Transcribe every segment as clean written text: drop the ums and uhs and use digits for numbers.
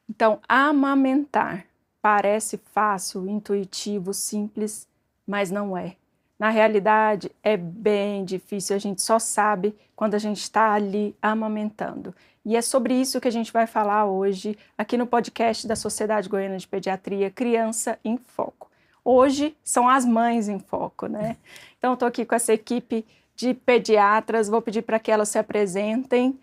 Então, amamentar parece fácil, intuitivo, simples, mas não é. Na realidade, é bem difícil, a gente só sabe quando a gente está ali amamentando. E é sobre isso que a gente vai falar hoje, aqui no podcast da Sociedade Goiana de Pediatria, Criança em Foco. Hoje são as mães em foco, né? Então, estou aqui com essa equipe de pediatras, vou pedir para que elas se apresentem,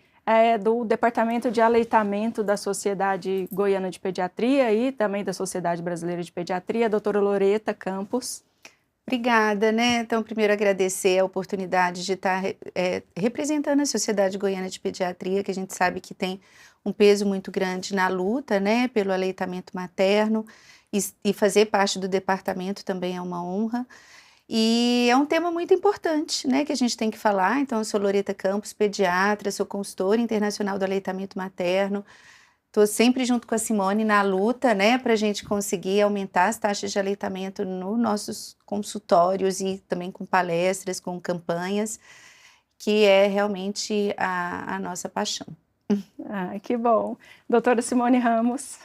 do Departamento de Aleitamento da Sociedade Goiana de Pediatria e também da Sociedade Brasileira de Pediatria, a doutora Loreta Campos. Obrigada, né? Então, primeiro agradecer a oportunidade de estar representando a Sociedade Goiana de Pediatria, que a gente sabe que tem um peso muito grande na luta, né, pelo aleitamento materno, e fazer parte do departamento também é uma honra. E é um tema muito importante, né, que a gente tem que falar. Então, eu sou Loreta Campos, pediatra, sou consultora internacional do aleitamento materno. Estou sempre junto com a Simone na luta, né, para a gente conseguir aumentar as taxas de aleitamento nos nossos consultórios e também com palestras, com campanhas, que é realmente a nossa paixão. Ah, que bom. Doutora Simone Ramos.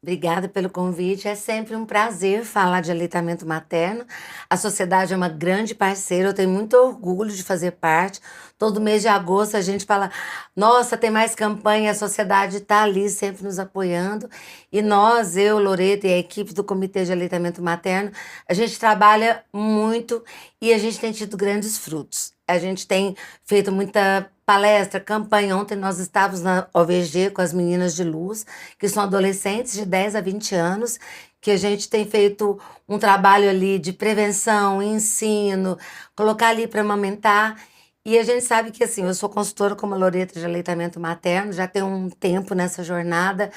Obrigada pelo convite, é sempre um prazer falar de aleitamento materno. A sociedade é uma grande parceira, eu tenho muito orgulho de fazer parte. Todo mês de agosto a gente fala, nossa, tem mais campanha, a sociedade está ali sempre nos apoiando. E nós, eu, Loreta e a equipe do Comitê de Aleitamento Materno, a gente trabalha muito e a gente tem tido grandes frutos. A gente tem feito muita palestra, campanha. Ontem nós estávamos na OVG com as meninas de luz, que são adolescentes de 10 a 20 anos, que a gente tem feito um trabalho ali de prevenção, ensino, colocar ali para amamentar. E a gente sabe que, assim, eu sou consultora como a Loreta de aleitamento materno, já tenho um tempo nessa jornada.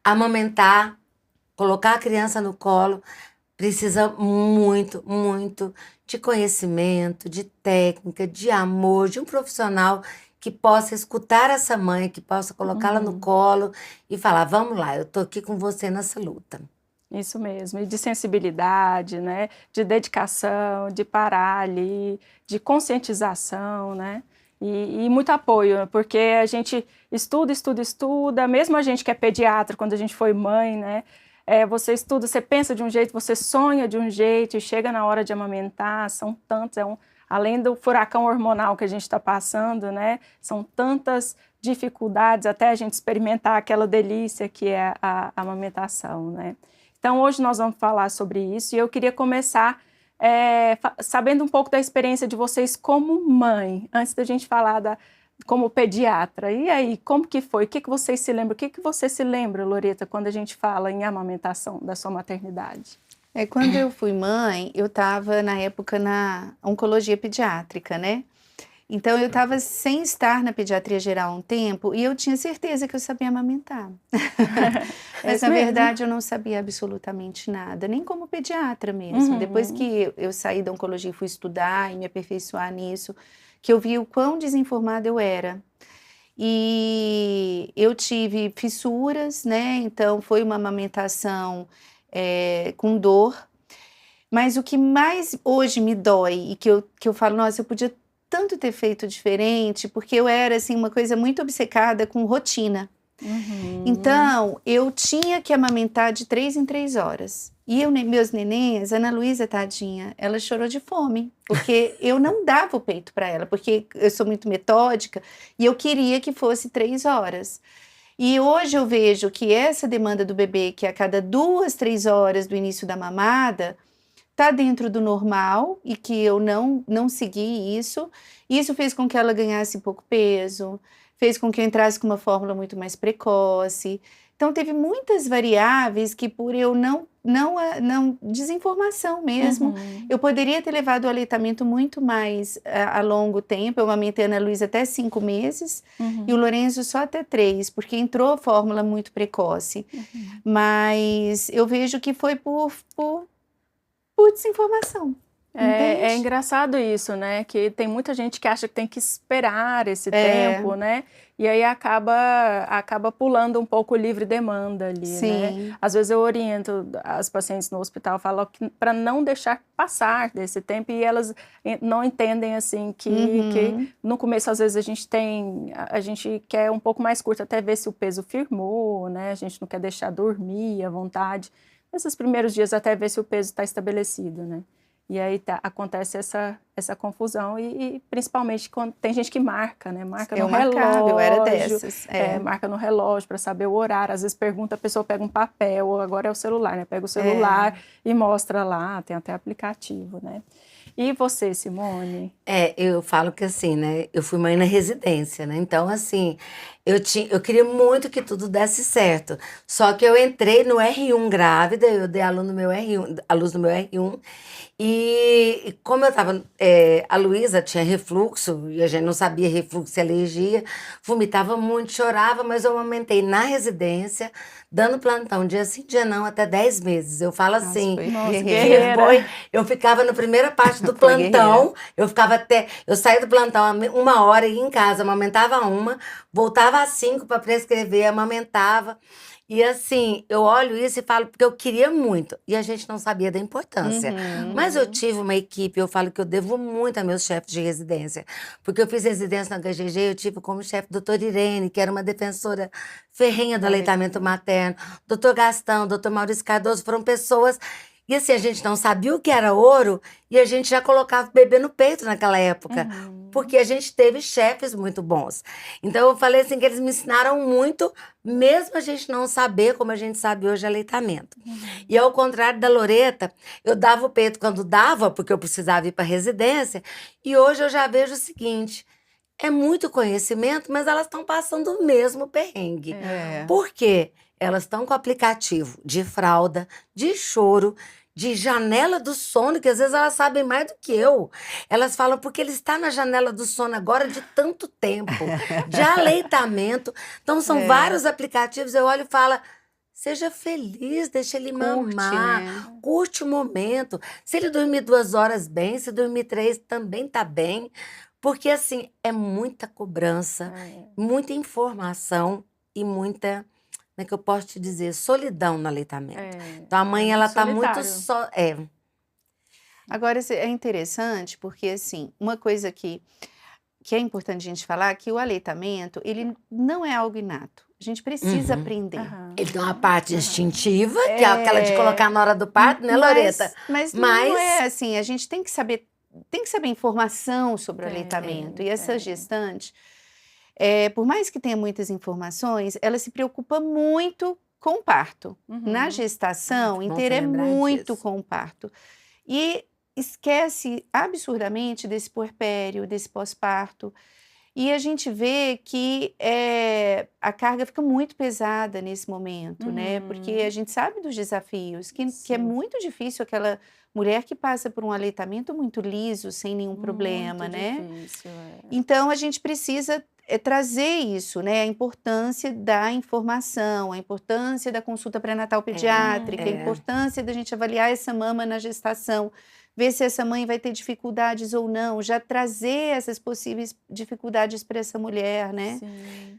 Amamentar, colocar a criança no colo, precisa muito, muito de conhecimento, de técnica, de amor, de um profissional que possa escutar essa mãe, que possa colocá-la no colo e falar, vamos lá, eu tô aqui com você nessa luta. Isso mesmo, e de sensibilidade, né, de dedicação, de parar ali, de conscientização, né, e muito apoio, porque a gente estuda, mesmo a gente que é pediatra, quando a gente foi mãe, né, você estuda, você pensa de um jeito, você sonha de um jeito, e chega na hora de amamentar, são tantos, além do furacão hormonal que a gente está passando, né, são tantas dificuldades até a gente experimentar aquela delícia que é a amamentação, né. Então, hoje nós vamos falar sobre isso e eu queria começar sabendo um pouco da experiência de vocês como mãe, antes da gente falar como pediatra. E aí, como que foi? O que vocês se lembram? O que você se lembra, Loreta, quando a gente fala em amamentação da sua maternidade? Quando eu fui mãe, eu estava na época na oncologia pediátrica, né? Então, eu estava sem estar na pediatria geral há um tempo e eu tinha certeza que eu sabia amamentar. Mas, na verdade, eu não sabia absolutamente nada, nem como pediatra mesmo. Depois que eu saí da oncologia e fui estudar e me aperfeiçoar nisso, que eu vi o quão desinformada eu era. E eu tive fissuras, né? Então, foi uma amamentação com dor. Mas o que mais hoje me dói e que eu falo, nossa, eu podia tanto ter feito diferente, porque eu era assim uma coisa muito obcecada com rotina. Então, eu tinha que amamentar de 3 em 3 horas. E meus nenéns, Ana Luísa, tadinha, ela chorou de fome, porque eu não dava o peito para ela, porque eu sou muito metódica e eu queria que fosse 3 horas. E hoje eu vejo que essa demanda do bebê, que a cada 2, 3 horas do início da mamada, está dentro do normal e que eu não segui isso. Isso fez com que ela ganhasse pouco peso, fez com que eu entrasse com uma fórmula muito mais precoce. Então, teve muitas variáveis que, por eu não desinformação mesmo, eu poderia ter levado o aleitamento muito mais a longo tempo. Eu amamentei a Ana Luísa até 5 meses e o Lorenzo só até 3, porque entrou a fórmula muito precoce. Mas eu vejo que foi por desinformação. É engraçado isso, né? Que tem muita gente que acha que tem que esperar esse tempo, né? E aí acaba pulando um pouco o livre demanda ali, Sim. né? Às vezes eu oriento as pacientes no hospital, falo que para não deixar passar desse tempo e elas não entendem assim que no começo às vezes a gente quer um pouco mais curto até ver se o peso firmou, né? A gente não quer deixar dormir à vontade. Nesses primeiros dias até ver se o peso está estabelecido, né? E aí acontece essa confusão e principalmente quando tem gente que marca, né? Marca no relógio. Eu era dessas. Marca no relógio para saber o horário. Às vezes pergunta, a pessoa pega um papel, ou agora é o celular, né? Pega o celular e mostra lá, tem até aplicativo, né? E você, Simone? Eu falo que assim, né? Eu fui mãe na residência, né? Então, assim, eu queria muito que tudo desse certo. Só que eu entrei no R1 grávida, eu dei a luz no meu R1, e como eu tava, a Luísa tinha refluxo, e a gente não sabia refluxo e alergia, vomitava muito, chorava, mas eu amamentei na residência, dando plantão dia sim, dia não, até 10 meses. Eu falo assim, eu ficava na primeira parte do plantão, eu saía do plantão 1 hora, ia em casa, amamentava 1, voltava às 5 para prescrever, amamentava. E assim, eu olho isso e falo, porque eu queria muito, e a gente não sabia da importância. Mas eu tive uma equipe, eu falo que eu devo muito a meus chefes de residência, porque eu fiz residência na HGG, eu tive como chefe a doutora Irene, que era uma defensora ferrenha do aleitamento materno, doutor Gastão, doutor Maurício Cardoso, foram pessoas. E assim, a gente não sabia o que era ouro e a gente já colocava o bebê no peito naquela época. Porque a gente teve chefes muito bons. Então, eu falei assim que eles me ensinaram muito, mesmo a gente não saber como a gente sabe hoje aleitamento. E ao contrário da Loreta, eu dava o peito quando dava, porque eu precisava ir para a residência. E hoje eu já vejo o seguinte, é muito conhecimento, mas elas estão passando o mesmo perrengue. Por quê? Elas estão com aplicativo de fralda, de choro, de janela do sono, que às vezes elas sabem mais do que eu. Elas falam porque ele está na janela do sono agora de tanto tempo, de aleitamento. Então, são vários aplicativos. Eu olho e falo, seja feliz, deixa ele mamar, curte o momento. Se ele dormir 2 horas bem, se dormir 3 também tá bem. Porque, assim, é muita cobrança, muita informação e muita... Como é que eu posso te dizer? Solidão no aleitamento. Então, a mãe, ela tá muito só... Agora, é interessante porque, assim, uma coisa que é importante a gente falar, que o aleitamento, ele não é algo inato. A gente precisa aprender. Ele tem uma parte instintiva, que é aquela de colocar na hora do parto, né, Loreta? Mas não é assim, a gente tem que saber informação sobre o aleitamento. E essa gestante... por mais que tenha muitas informações, ela se preocupa muito com o parto. Na gestação inteira é muito com o parto. E esquece absurdamente desse puerpério, desse pós-parto. E a gente vê que a carga fica muito pesada nesse momento, né? Porque a gente sabe dos desafios, que é muito difícil aquela mulher que passa por um aleitamento muito liso, sem nenhum problema, né? Difícil, Então, a gente precisa trazer isso, né? A importância da informação, a importância da consulta pré-natal pediátrica, a importância da gente avaliar essa mama na gestação, ver se essa mãe vai ter dificuldades ou não, já trazer essas possíveis dificuldades para essa mulher, né?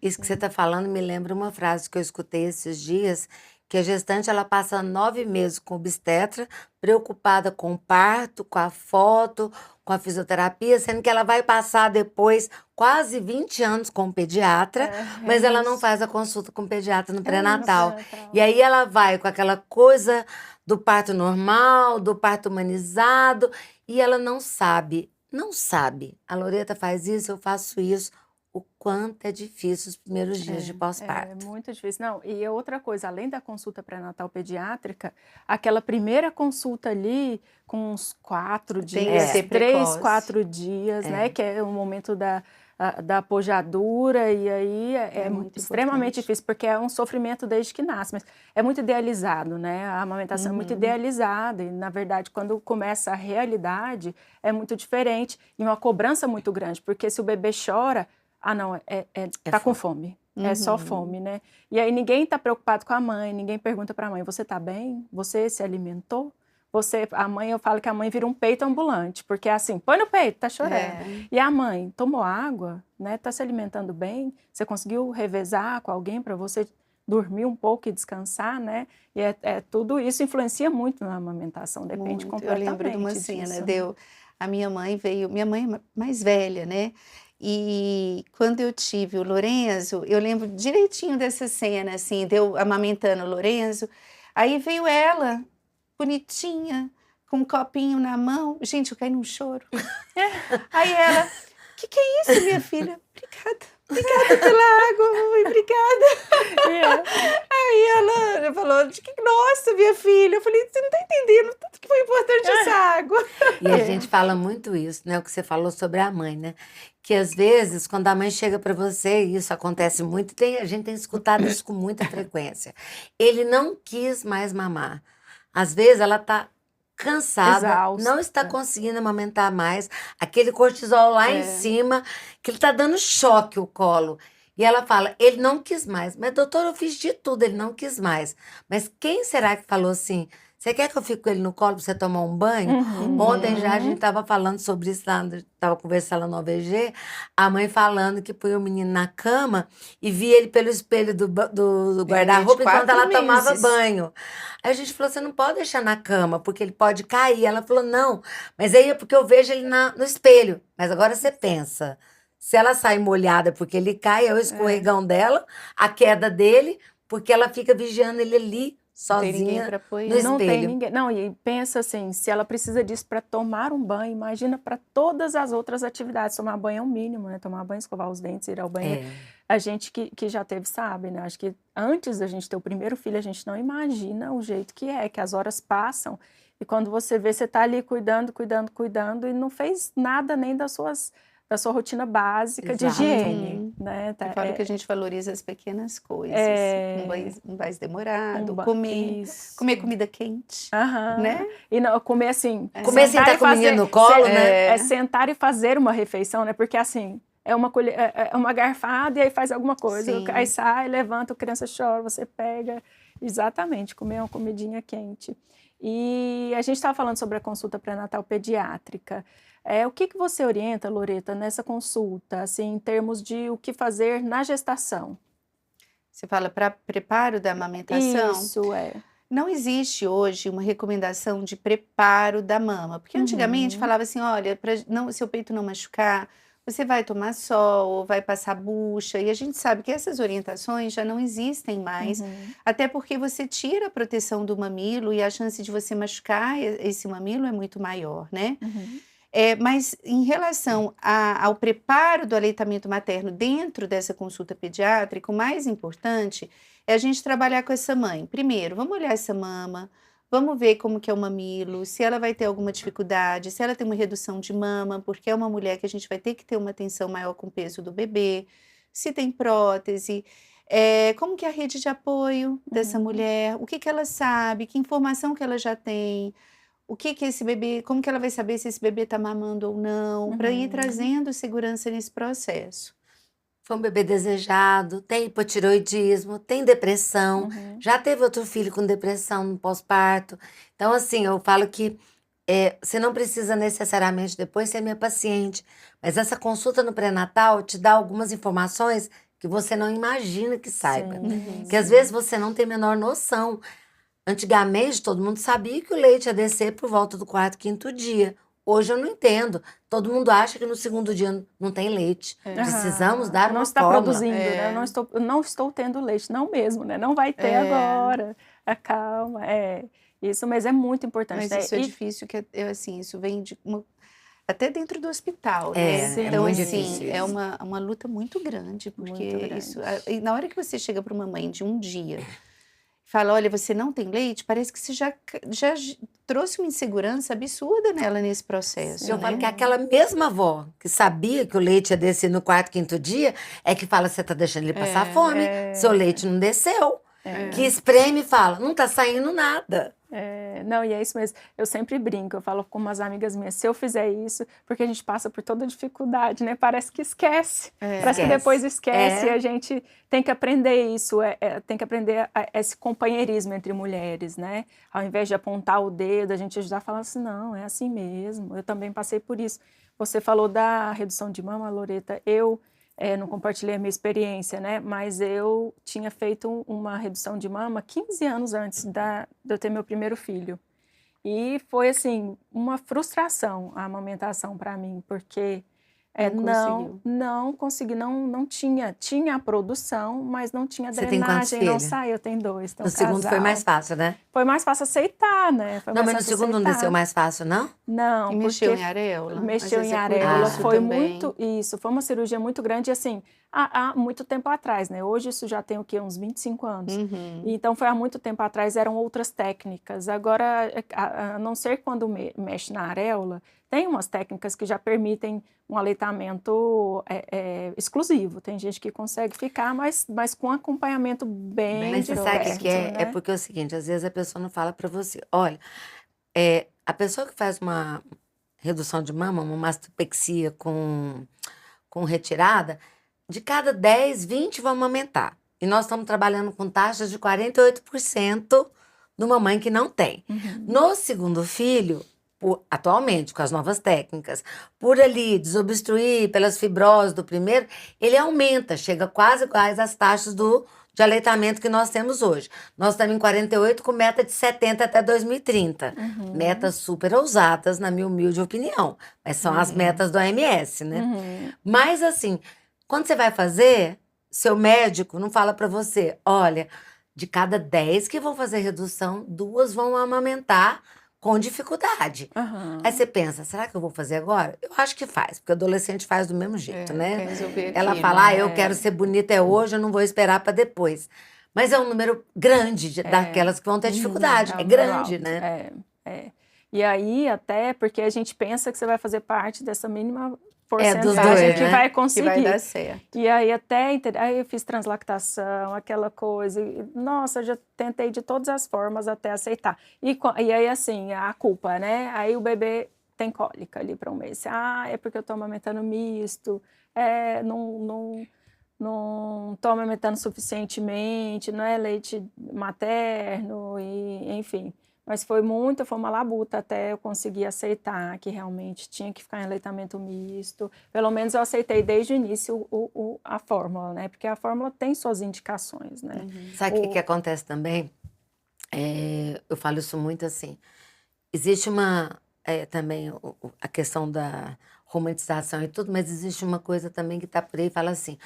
Isso que você está falando me lembra uma frase que eu escutei esses dias, que a gestante ela passa 9 meses com o obstetra, preocupada com o parto, com a foto, com a fisioterapia, sendo que ela vai passar depois quase 20 anos com o pediatra, mas ela não faz a consulta com o pediatra no pré-natal. E aí ela vai com aquela coisa do parto normal, do parto humanizado, e ela não sabe. A Loreta faz isso, eu faço isso. O quanto é difícil os primeiros dias de pós-parto. É muito difícil. Não, e outra coisa, além da consulta pré-natal pediátrica, aquela primeira consulta ali, com uns 4 dias, 3, 4 dias, né? Que é o momento da pojadura, e aí é muito extremamente difícil, porque é um sofrimento desde que nasce, mas é muito idealizado, né? A amamentação é muito idealizada, e na verdade, quando começa a realidade, é muito diferente, e uma cobrança muito grande, porque se o bebê chora, tá com fome. É só fome, né? E aí ninguém tá preocupado com a mãe, ninguém pergunta para a mãe, você tá bem? Você se alimentou? a mãe, eu falo que a mãe vira um peito ambulante, porque é assim, põe no peito, tá chorando. E a mãe tomou água, né, tá se alimentando bem, você conseguiu revezar com alguém para você dormir um pouco e descansar, né? E tudo isso influencia muito na amamentação, depende completamente. Eu lembro de uma cena, disso. A minha mãe é mais velha, né? E quando eu tive o Lorenzo, eu lembro direitinho dessa cena, assim, de eu amamentando o Lorenzo. Aí veio ela, bonitinha, com um copinho na mão. Gente, eu caí num choro. Aí ela, que é isso, minha filha? Obrigada pela água, mamãe, obrigada. Aí ela falou, nossa, minha filha. Eu falei, você não tá entendendo tanto que foi importante essa água. E a gente fala muito isso, né? O que você falou sobre a mãe, né? Que às vezes, quando a mãe chega para você, e isso acontece muito, a gente tem escutado isso com muita frequência. Ele não quis mais mamar. Às vezes ela tá cansada, Exausta. Não está conseguindo amamentar mais, aquele cortisol lá em cima, que ele tá dando choque o colo. E ela fala, ele não quis mais. Mas, doutor, eu fiz de tudo, ele não quis mais. Mas quem será que falou assim, você quer que eu fique com ele no colo para você tomar um banho? Ontem já a gente estava falando sobre isso, estava conversando lá no OVG, a mãe falando que põe o menino na cama e via ele pelo espelho do guarda-roupa enquanto ela tomava banho. Aí a gente falou, você não pode deixar na cama, porque ele pode cair. Ela falou, não, mas aí é porque eu vejo ele no espelho. Mas agora você pensa, se ela sai molhada porque ele cai, é o escorregão dela, a queda dele, porque ela fica vigiando ele ali, sozinha, no espelho. Não tem ninguém. Não, e pensa assim, se ela precisa disso para tomar um banho, imagina para todas as outras atividades. Tomar banho é o mínimo, né? Tomar banho, escovar os dentes, ir ao banheiro. A gente que já teve sabe, né? Acho que antes da gente ter o primeiro filho, a gente não imagina o jeito que as horas passam. E quando você vê, você tá ali cuidando e não fez nada nem da sua rotina básica de higiene, né? Eu falo que a gente valoriza as pequenas coisas. Um banho demorado, comer comida quente, né? E não, comer assim... Comer sem estar com o menino no colo, né? É sentar e fazer uma refeição, né? Porque assim, é uma garfada e aí faz alguma coisa. Aí sai, levanta, a criança chora, você pega. Exatamente, comer uma comidinha quente. E a gente estava falando sobre a consulta pré-natal pediátrica. O que você orienta, Loreta, nessa consulta, assim, em termos de o que fazer na gestação? Você fala para preparo da amamentação? Isso, Não existe hoje uma recomendação de preparo da mama, porque antigamente falava assim, olha, para seu peito não machucar, você vai tomar sol, ou vai passar bucha, e a gente sabe que essas orientações já não existem mais, até porque você tira a proteção do mamilo e a chance de você machucar esse mamilo é muito maior, né? Mas em relação ao preparo do aleitamento materno dentro dessa consulta pediátrica, o mais importante é a gente trabalhar com essa mãe. Primeiro, vamos olhar essa mama, vamos ver como que é o mamilo, se ela vai ter alguma dificuldade, se ela tem uma redução de mama, porque é uma mulher que a gente vai ter que ter uma atenção maior com o peso do bebê, se tem prótese, como que é a rede de apoio dessa mulher, o que ela sabe, que informação que ela já tem, o que esse bebê, como que ela vai saber se esse bebê está mamando ou não, para ir trazendo segurança nesse processo. Foi um bebê desejado, tem hipotireoidismo, tem depressão, já teve outro filho com depressão no pós-parto. Então, assim, eu falo que você não precisa necessariamente depois ser minha paciente, mas essa consulta no pré-natal te dá algumas informações que você não imagina que saiba. Que às vezes você não tem a menor noção. Antigamente, todo mundo sabia que o leite ia descer por volta do 4º, 5º dia. Hoje eu não entendo. Todo mundo acha que no 2º dia não tem leite. Precisamos dar uma fórmula. Não está produzindo, né? Eu não estou tendo leite. Não mesmo, né? Não vai ter agora. Calma, Isso, mas é muito importante. Mas isso é difícil, assim, isso vem até dentro do hospital, né? Então, muito assim, difícil. é uma luta muito grande, porque Muito grande. e na hora que você chega para uma mãe de um dia fala, olha, você não tem leite, parece que você já trouxe uma insegurança absurda nela nesse processo. Eu falo que aquela mesma avó que sabia que o leite ia descer no 4º, 5º dia, é que fala, você tá deixando ele passar fome, seu leite não desceu. Que espreme e fala, não tá saindo nada. não, e é isso mesmo. Eu sempre brinco, eu falo com umas amigas minhas, se eu fizer isso, porque a gente passa por toda dificuldade, né? Parece que esquece. Parece que depois esquece e a gente tem que aprender isso, tem que aprender esse companheirismo entre mulheres, né? Ao invés de apontar o dedo, a gente ajudar a falar assim, não, é assim mesmo, eu também passei por isso. Você falou da redução de mama, Loreta, eu não compartilhei a minha experiência, né? Mas eu tinha feito uma redução de mama 15 anos antes de eu ter meu primeiro filho. E foi, assim, uma frustração a amamentação para mim, porque não consegui, não tinha a produção, mas não tinha Você tem quantos drenagem, não filhos? saiu, eu tenho 2, tenho No segundo foi mais fácil, né? Foi mais fácil aceitar, né? Não, mas no segundo não desceu mais fácil, não? Não, E mexeu em areola? Mexeu em areola, foi muito, isso, foi uma cirurgia muito grande, assim, há muito tempo atrás, né? Hoje isso já tem o quê? Uns 25 anos. Então foi há muito tempo atrás, eram outras técnicas. Agora, a não ser quando mexe na areola, tem umas técnicas que já permitem um aleitamento exclusivo. Tem gente que consegue ficar, mas com acompanhamento bem Mas você sabe o direto, que é? né? É porque é o seguinte, às vezes a pessoa não fala pra você, olha, a pessoa que faz uma redução de mama, uma mastopexia com retirada, de cada 10, 20 vão amamentar. E nós estamos trabalhando com taxas de 48% de uma mãe que não tem. No segundo filho, atualmente, com as novas técnicas, por ali desobstruir pelas fibroses do primeiro, ele aumenta, chega quase iguais às taxas de aleitamento que nós temos hoje. Nós estamos em 48 com meta de 70 até 2030. Metas super ousadas, na minha humilde opinião. Mas são as metas do OMS, né? Mas assim, quando você vai fazer, seu médico não fala para você, olha, de cada 10 que vão fazer redução, 2 vão amamentar com dificuldade. Aí você pensa, será que eu vou fazer agora? Eu acho que faz, porque adolescente faz do mesmo jeito, né? Ela fala, eu quero ser bonita hoje, eu não vou esperar para depois. Mas é um número grande daquelas que vão ter dificuldade. É grande, alto, né? E aí, até porque a gente pensa que você vai fazer parte dessa mínima dos porcentagem dois, que né? vai conseguir. Que vai dar certo. E aí aí eu fiz translactação, aquela coisa. Nossa, eu já tentei de todas as formas até aceitar. E aí, assim, a culpa, né? Aí o bebê tem cólica ali para um mês. É porque eu estou amamentando misto, não estou amamentando suficientemente, não é leite materno, e enfim. Mas foi uma labuta até eu conseguir aceitar que realmente tinha que ficar em aleitamento misto. Pelo menos eu aceitei desde o início a fórmula, né? Porque a fórmula tem suas indicações, né? Sabe o que acontece também? Eu falo isso muito assim. Existe também a questão da romantização e tudo, mas existe uma coisa também que tá por aí e fala assim,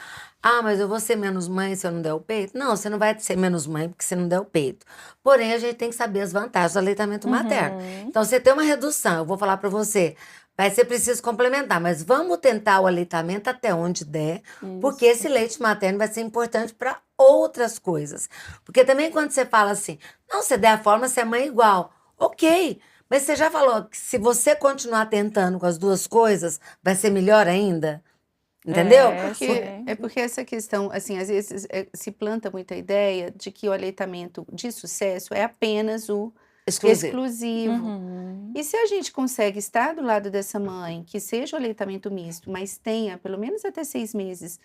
mas eu vou ser menos mãe se eu não der o peito? Não, você não vai ser menos mãe porque você não der o peito. Porém, a gente tem que saber as vantagens do aleitamento materno. Então, você tem uma redução, eu vou falar para você, vai ser preciso complementar, mas vamos tentar o aleitamento até onde der, porque esse leite materno vai ser importante para outras coisas. Porque também quando você fala assim, não, você der a forma, você é mãe igual. Ok, mas você já falou que se você continuar tentando com as duas coisas, vai ser melhor ainda? Entendeu? Porque essa questão, assim, às vezes se planta muita ideia de que o aleitamento de sucesso é apenas o exclusivo. E se a gente consegue estar do lado dessa mãe, que seja o aleitamento misto, mas tenha pelo menos até 6 meses,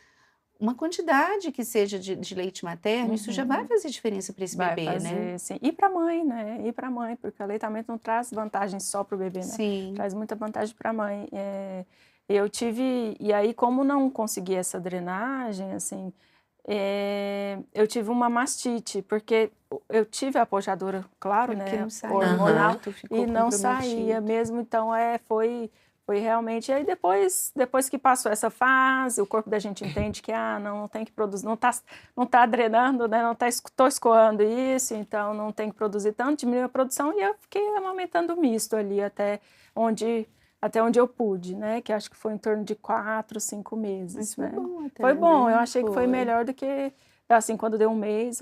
uma quantidade que seja de leite materno, isso já vai fazer diferença para esse bebê, né? Sim. E para a mãe, né? E para a mãe, porque o aleitamento não traz vantagem só para o bebê, né? Sim. Traz muita vantagem para a mãe. E aí, como não consegui essa drenagem, assim, eu tive uma mastite, porque eu tive a apojadora, claro, né? Hormonal, e não saía mesmo, então foi realmente. E aí depois que passou essa fase, o corpo da gente entende que não tem que produzir, não tá drenando, né? Tô escoando isso, então não tem que produzir tanto, diminuiu a produção e eu fiquei amamentando misto ali até onde eu pude, né? Que acho que foi em torno de 4, 5 meses. Mas foi bom até, foi bom, né? eu achei que foi melhor do que, assim, quando deu um mês,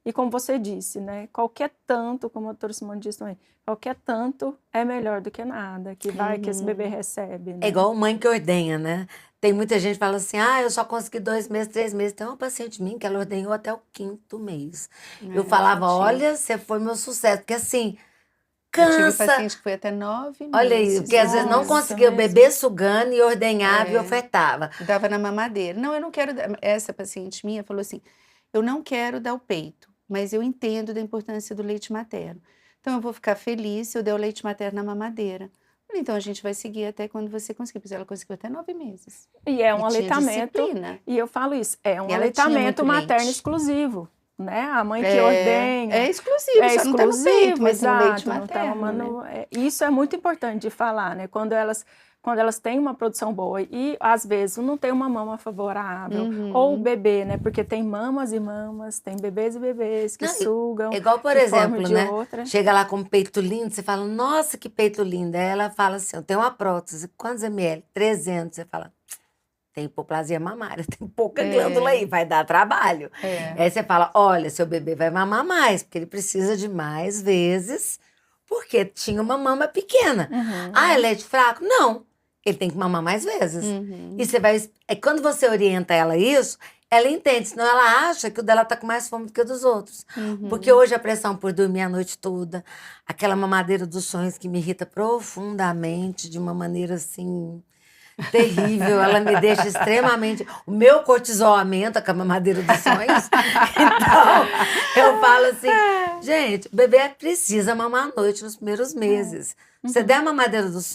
E como você disse, né? Qualquer tanto, como a doutora Simone disse também, qualquer tanto é melhor do que nada, que esse bebê recebe, né? É igual mãe que ordenha, né? Tem muita gente que fala assim, eu só consegui 2 meses, 3 meses. Tem uma paciente minha que ela ordenhou até o 5º mês. Eu falava, olha, você foi meu sucesso. Porque assim, Eu tive Cansa. paciente que foi até 9 meses. Olha aí, porque às vezes não Nossa, conseguia o mesmo. bebê sugando e ordenhava e É. ofertava. Dava na mamadeira. Não, eu não quero. Essa paciente minha falou assim: eu não quero dar o peito, mas eu entendo da importância do leite materno. Então eu vou ficar feliz se eu der o leite materno na mamadeira. Falei, então a gente vai seguir até quando você conseguir, porque ela conseguiu até 9 meses. E é um E tinha aleitamento, disciplina. e eu falo isso, é um E ela tinha aleitamento muito materno leite. exclusivo, né? A mãe que É ordenha. exclusivo, É só não tá no peito, mas tem o leite exato, não tá materno, mamando. né? Isso é muito importante de falar, né? Quando elas têm uma produção boa e às vezes não tem uma mama favorável, ou o Uhum. bebê, né? Porque tem mamas e mamas, tem bebês e bebês que Não, sugam igual, por de forma exemplo, de né? outra. Chega lá com um peito lindo, você fala, nossa, que peito lindo. Aí ela fala assim, eu tenho uma prótese, quantos ml? 300. Você fala, tem hipoplasia mamária, tem pouca glândula aí, vai dar trabalho. É. Aí você fala, olha, seu bebê vai mamar mais, porque ele precisa de mais vezes, porque tinha uma mama pequena. Uhum. Ah, é leite fraco? Não, ele tem que mamar mais vezes. Uhum. E você vai. Quando você orienta ela isso, ela entende, senão ela acha que o dela tá com mais fome do que o dos outros. Uhum. Porque hoje a pressão por dormir a noite toda, aquela mamadeira dos sonhos que me irrita profundamente, de uma maneira assim. Terrível, ela me deixa extremamente. O meu cortisol aumenta com a mamadeira dos sonhos. Então, eu falo assim, gente, o bebê precisa mamar à noite nos primeiros meses. Você der a mamadeira dos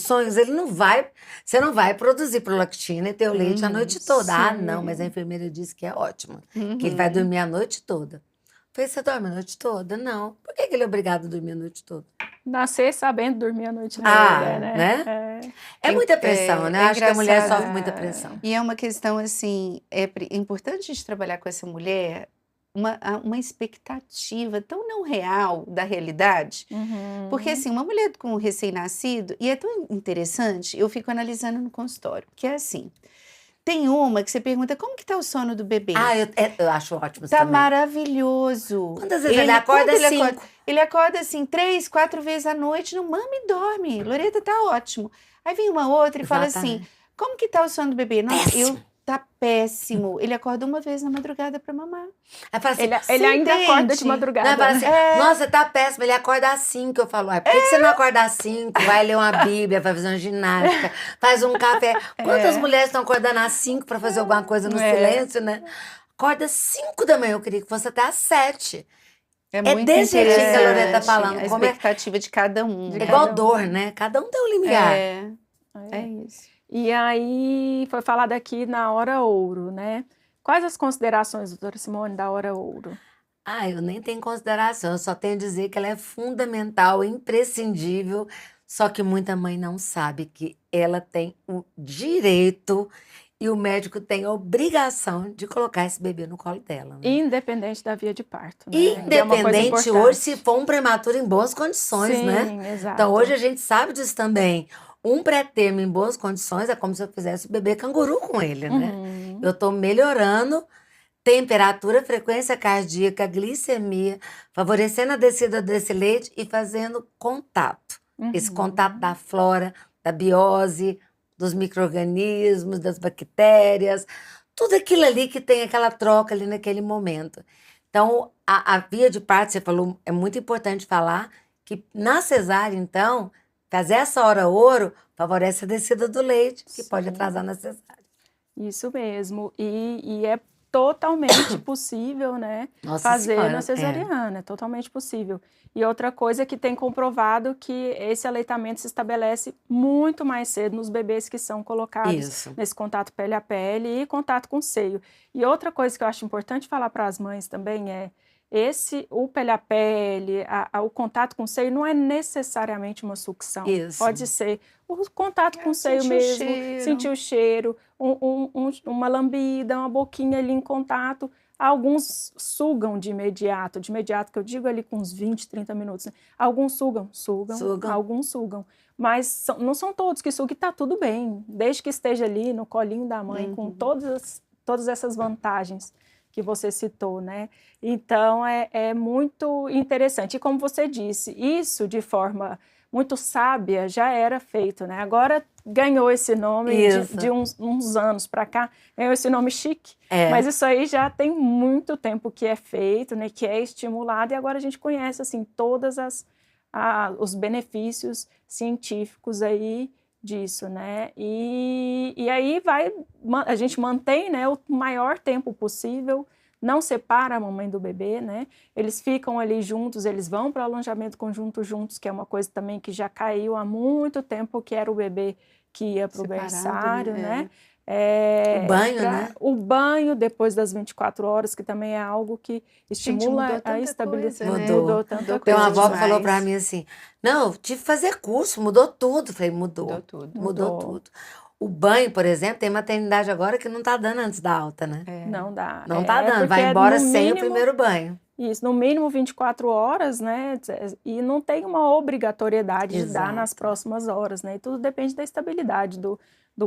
sonhos, ele não vai. Você não vai produzir prolactina e ter o leite a noite toda. Ah, não, mas a enfermeira disse que é ótimo, que ele vai dormir a noite toda. Falei, você dorme a noite toda? Não. Por que ele é obrigado a dormir a noite toda? Nascer sabendo dormir a noite toda, Ah, né? né? É muita pressão, né? é Acho que a mulher engraçado. sofre muita pressão. E é uma questão assim, é importante a gente trabalhar com essa mulher uma expectativa tão não real da realidade. Uhum. Porque assim, uma mulher com um recém-nascido, e é tão interessante, eu fico analisando no consultório, que é assim, tem uma que você pergunta, como que tá o sono do bebê? Ah, eu acho ótimo isso Tá também. maravilhoso. Quantas vezes ele acorda quando às 5? Ele acorda assim 3, 4 vezes à noite, não mama e dorme. Loreta, tá ótimo. Aí vem uma outra e fala assim, Exatamente. como que tá o sono do bebê? Nossa, Péssimo. tá péssimo. Ele acorda uma vez na madrugada pra mamar. Aí fala assim, Ele Você ainda acorda de entende? não, madrugada. aí fala assim, É. nossa, tá péssimo, ele acorda às 5. Eu falo, por que você não acorda às 5? Vai ler uma Bíblia, vai fazer uma ginástica, faz um café. Quantas mulheres estão acordando às 5 para fazer alguma coisa no silêncio, né? Acorda às 5 da manhã, eu queria que fosse até às 7. É É muito desse jeitinho que a Loreta tá interessante falando, a como é- expectativa de cada um. De É né? igual cada um. dor, né? Cada um tem um limiar. É isso. E aí foi falado aqui na hora ouro, né? Quais as considerações, doutora Simone, da hora ouro? Ah, eu nem tenho consideração, eu só tenho a dizer que ela é fundamental, imprescindível, só que muita mãe não sabe que ela tem o direito e o médico tem a obrigação de colocar esse bebê no colo dela, né? Independente da via de parto, né? Que é uma coisa Independente importante. hoje se for um prematuro em boas condições, né? Sim, exato. Então hoje a gente sabe disso também. Um pré-termo em boas condições é como se eu fizesse o bebê canguru com ele, né? Uhum. Eu tô melhorando temperatura, frequência cardíaca, glicemia, favorecendo a descida desse leite e fazendo contato. Esse contato da flora, da biose, dos micro-organismos, das bactérias, tudo aquilo ali que tem aquela troca ali naquele momento. Então, a via de parto, você falou, é muito importante falar que na cesárea, então, fazer essa hora ouro favorece a descida do leite, que pode Sim. atrasar na cesárea. Isso mesmo. E é totalmente possível, né? Nossa Fazer Senhora, na cesariana, é totalmente possível. E outra coisa é que tem comprovado que esse aleitamento se estabelece muito mais cedo nos bebês que são colocados Isso. nesse contato pele a pele e contato com o seio. E outra coisa que eu acho importante falar para as mães também é o pele a pele, o contato com o seio não é necessariamente uma sucção. Isso. Pode ser o contato com o seio sentir o mesmo, cheiro. sentir o cheiro, uma lambida, uma boquinha ali em contato. Alguns sugam de imediato que eu digo ali com uns 20, 30 minutos. Né? Alguns sugam, alguns sugam. Mas não são todos que sugam e está tudo bem, desde que esteja ali no colinho da mãe, com todas essas vantagens que você citou, né? Então, é muito interessante. E como você disse, isso de forma muito sábia já era feito, né? Agora ganhou esse nome de uns anos para cá, ganhou esse nome chique, mas isso aí já tem muito tempo que é feito, né? Que é estimulado e agora a gente conhece, assim, todas os benefícios científicos aí disso, né? E aí a gente mantém, né, o maior tempo possível, não separa a mamãe do bebê, né? Eles ficam ali juntos, eles vão para o alongamento conjunto juntos, que é uma coisa também que já caiu há muito tempo, que era o bebê que ia para o berçário, né? O banho, né? O banho depois das 24 horas, que também é algo que estimula a estabilidade. Mudou tanta Tem uma coisa avó que falou demais. pra mim assim, não, tive que fazer curso, mudou tudo. Falei, mudou tudo. Mudou tudo. O banho, por exemplo, tem maternidade agora que não tá dando antes da alta, né? Não dá. Não tá dando, vai porque embora no sem o mínimo- primeiro banho. Isso, no mínimo 24 horas, né? E não tem uma obrigatoriedade de dar nas Exato. próximas horas, né? E tudo depende da estabilidade do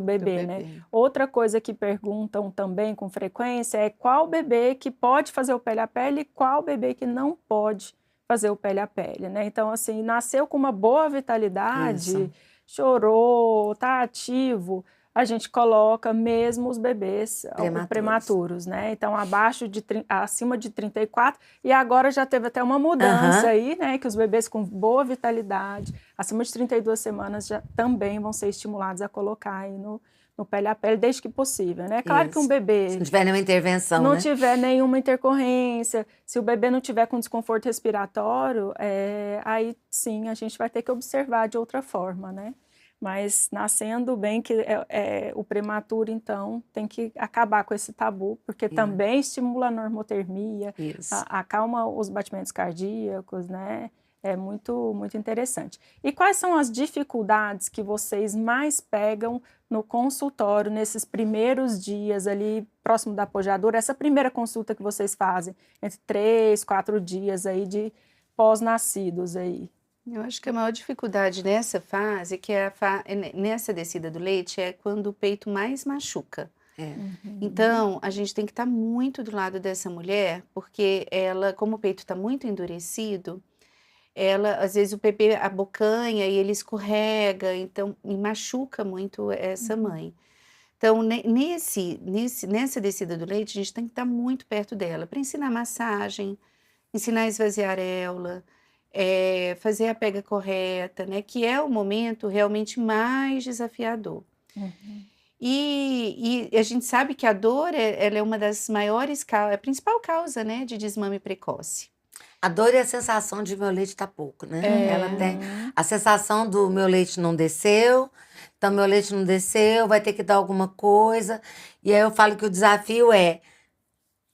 bebê, né? bebê. Outra coisa que perguntam também com frequência é qual bebê que pode fazer o pele a pele e qual bebê que não pode fazer o pele a pele, né? Então, assim, nasceu com uma boa vitalidade, Isso. chorou, tá ativo, a gente coloca mesmo os bebês prematuros, né? Então, acima de 34, e agora já teve até uma mudança aí, né? Que os bebês com boa vitalidade, acima de 32 semanas, já também vão ser estimulados a colocar aí no pele a pele, desde que possível, né? Claro que um Isso. bebê... Se não tiver nenhuma intervenção, não né? tiver nenhuma intercorrência, se o bebê não tiver com desconforto respiratório, aí sim a gente vai ter que observar de outra forma, né? Mas nascendo bem, que o prematuro, então, tem que acabar com esse tabu, porque também estimula a normotermia, acalma os batimentos cardíacos, né? É muito, muito interessante. E quais são as dificuldades que vocês mais pegam no consultório, nesses primeiros dias ali, próximo da pojadura, essa primeira consulta que vocês fazem, entre 3, 4 dias aí de pós-nascidos aí? Eu acho que a maior dificuldade nessa fase, que é nessa descida do leite, é quando o peito mais machuca. Então, a gente tem que estar muito do lado dessa mulher, porque ela, como o peito está muito endurecido, às vezes o bebê abocanha e ele escorrega, então, e machuca muito essa mãe. Então, nessa descida do leite, a gente tem que estar muito perto dela, para ensinar massagem, ensinar a esvaziar a areola, fazer a pega correta, né? Que é o momento realmente mais desafiador. E a gente sabe que a dor ela é uma das maiores causas, a principal causa, né, de desmame precoce. A dor é a sensação de meu leite tá pouco, né? Ela tem a sensação do meu leite não desceu, então meu leite não desceu, vai ter que dar alguma coisa. E aí eu falo que o desafio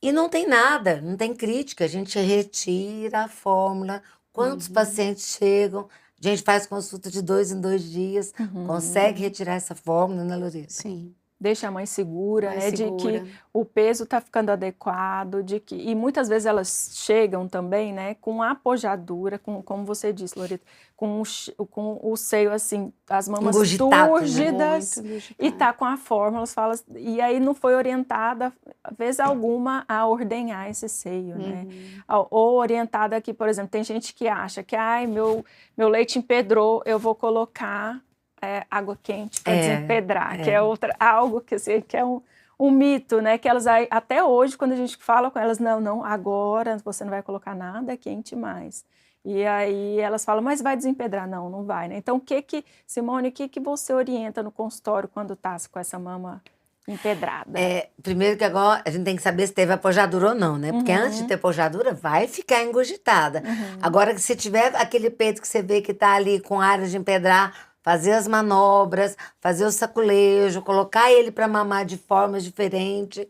e não tem nada, não tem crítica, a gente retira a fórmula. Quantos pacientes chegam, a gente faz consulta de 2 em 2 dias, consegue retirar essa fórmula, né, Loreta? Sim. Deixa a mãe segura, Mais né? segura. De que o peso está ficando adequado, e muitas vezes elas chegam também, né, com a apojadura, como você disse, Loreta, com o seio assim, as mamas Engurgitado, né? túrgidas, Muito engurgitado. e tá com a fórmula, e aí não foi orientada, vez alguma, a ordenhar esse seio, né? Ou orientada aqui, por exemplo, tem gente que acha que, meu leite empedrou, eu vou colocar água quente para desempedrar, que é algo que, assim, que é um mito, né? Que elas, até hoje, quando a gente fala com elas, não, agora você não vai colocar nada quente mais. E aí elas falam, mas vai desempedrar? Não vai, né? Então, Simone, o que você orienta no consultório quando está com essa mama empedrada? Primeiro que agora a gente tem que saber se teve apojadura ou não, né? Porque antes de ter apojadura, vai ficar engurgitada. Agora, se tiver aquele peito que você vê que tá ali com área de empedrar, fazer as manobras, fazer o saculejo, colocar ele para mamar de formas diferentes.